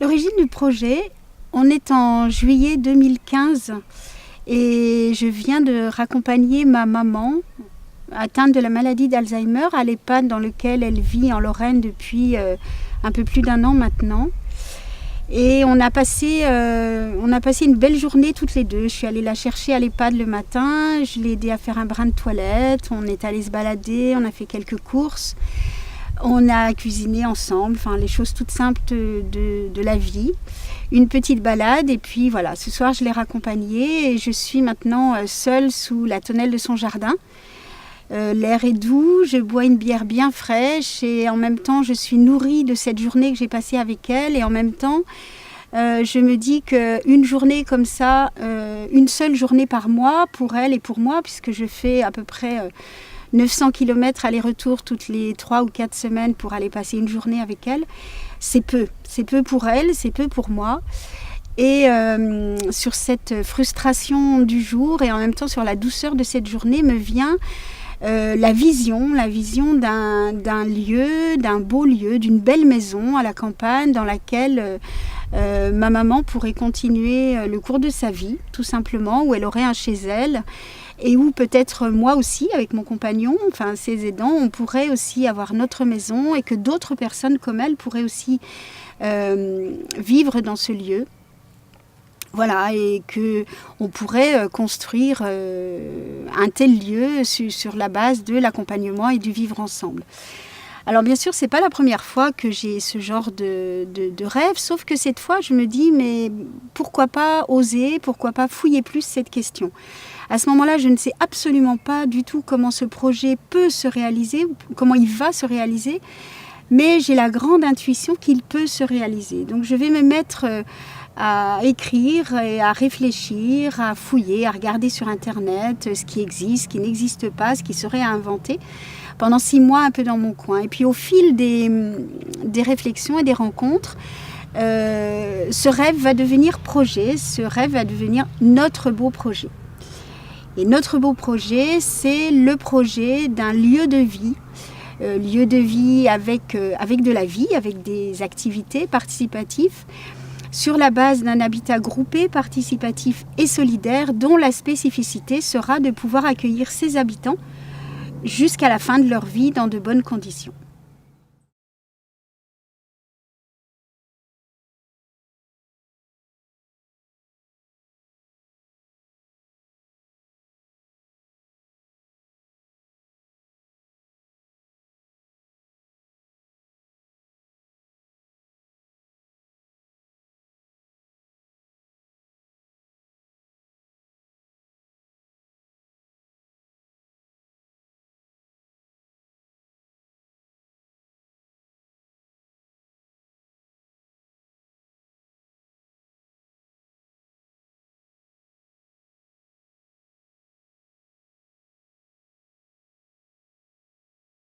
L'origine du projet, on est en juillet 2015 et je viens de raccompagner ma maman atteinte de la maladie d'Alzheimer à l'EHPAD dans lequel elle vit en Lorraine depuis un peu plus d'1 an maintenant. Et on a passé une belle journée toutes les deux. Je suis allée la chercher à l'EHPAD le matin, je l'ai aidée à faire un brin de toilette, on est allé se balader, on a fait quelques courses. On a cuisiné ensemble, enfin les choses toutes simples de la vie. Une petite balade et puis voilà, ce soir je l'ai raccompagnée et je suis maintenant seule sous la tonnelle de son jardin. L'air est doux, je bois une bière bien fraîche et en même temps je suis nourrie de cette journée que j'ai passée avec elle et en même temps je me dis qu'une journée comme ça, une seule journée par mois pour elle et pour moi, puisque je fais à peu près 900 km aller-retour toutes les 3 ou 4 semaines pour aller passer une journée avec elle, c'est peu pour elle, c'est peu pour moi. Et sur cette frustration du jour et en même temps sur la douceur de cette journée me vient la vision d'un lieu, d'un beau lieu, d'une belle maison à la campagne dans laquelle ma maman pourrait continuer le cours de sa vie, tout simplement, où elle aurait un chez elle et où peut-être moi aussi, avec mon compagnon, enfin ses aidants, on pourrait aussi avoir notre maison et que d'autres personnes comme elle pourraient aussi vivre dans ce lieu. Voilà, et qu'on pourrait construire un tel lieu sur la base de l'accompagnement et du vivre ensemble. Alors bien sûr, c'est pas la première fois que j'ai ce genre de rêve, sauf que cette fois, je me dis, mais pourquoi pas oser, pourquoi pas fouiller plus cette question ? À ce moment-là, je ne sais absolument pas du tout comment ce projet peut se réaliser, comment il va se réaliser, mais j'ai la grande intuition qu'il peut se réaliser. Donc je vais me mettre à écrire et à réfléchir, à fouiller, à regarder sur Internet ce qui existe, ce qui n'existe pas, ce qui serait à inventer, pendant 6 mois un peu dans mon coin. Et puis au fil des réflexions et des rencontres, ce rêve va devenir projet, ce rêve va devenir notre beau projet. Et notre beau projet, c'est le projet d'un lieu de vie avec de la vie, avec des activités participatives, sur la base d'un habitat groupé, participatif et solidaire, dont la spécificité sera de pouvoir accueillir ses habitants jusqu'à la fin de leur vie dans de bonnes conditions.